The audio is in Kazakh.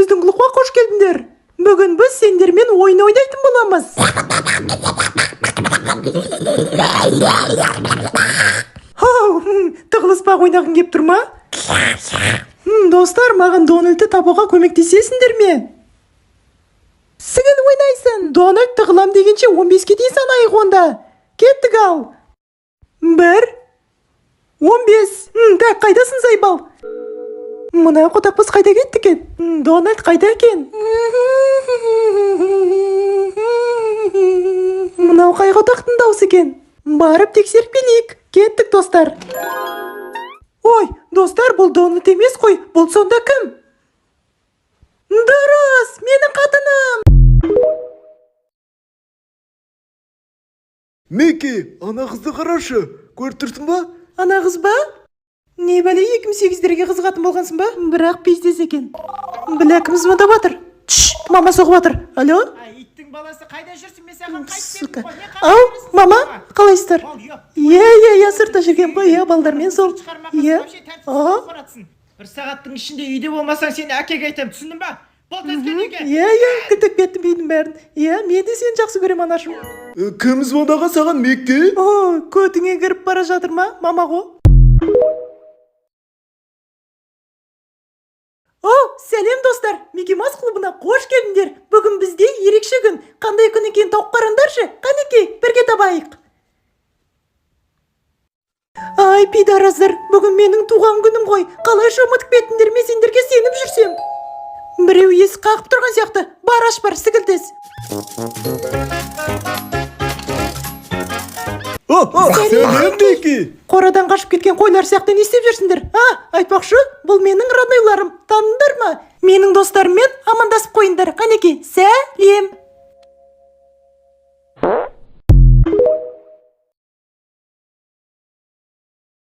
біздің клубқа қош келдіңдер. Бүгін біз сендермен ойын ойнайтын боламыз. Тығылыспақ ойнағың кеп тұр ма? Достар, маған Дональдты табуға көмектесесіңдер ме? Сіңін ойнайсың. Дональд тығылам дегенше 15-ке дейін санайық онда. Кеттік ал. 1, 15. Так, қайдасың Зайбал? Мына қотақпыз қайда кетті екен? Дональд қайда екен? Мынау қай қотақтың дауысы екен? Барып тексеріп келейік. Кеттік, достар. Ой, достар, бұл Дональд емес қой. Бұл сонда кім? Дұрыс, менің қатыным. Микки, ана қызды қарашы. Көріп тұрсың ба? Ана қыз ба? Не бәле, 2008-дерге қызығатын болғансың ба? Бірақ пиздес екен. Біләкіміз мұнда батыр. Мама соғып батыр. Алло? Иттің баласы қайда жүрсің, мен саған қайтып Сука. Ау, мама, қалайсыздар? Иә, сыртта жүрген ғой, балдармен сол. Бір сағаттың ішінде үйде болмасаң, сені әкеге айтам, түсіндің ба? Бол тезге неге? Күтіп кеттім бейдің бәрін. Мен де сені жақсы көрем, анашым. Кім звондаға саған, Микки? Көтіңе кіріп бара жатыр ма, мама ғо? Сәлем достар, Микки Маус клубына қош келдіңдер. Бүгін бізде ерекше күн. Қандай күн екен тауып қараңдаршы. Қанеке, бірге табайық. Ай, пидараздар, бүгін менің туған күнім ғой. Қалайша ұмытып кеттіңдер, мен сендерге сеніп жүрсем. Біреу есік қағып тұрған сияқты. Бар аш бар, сігілтес. Сәлем, Микки. Қорадан қашып кеткен қойлар сияқты не істеп жүрсіңдер? Айтпақшы, бұл менің роднойларым. Таныңдар ма? Менің достарыммен амандасып қойыңдар. Қанеке, сәлем.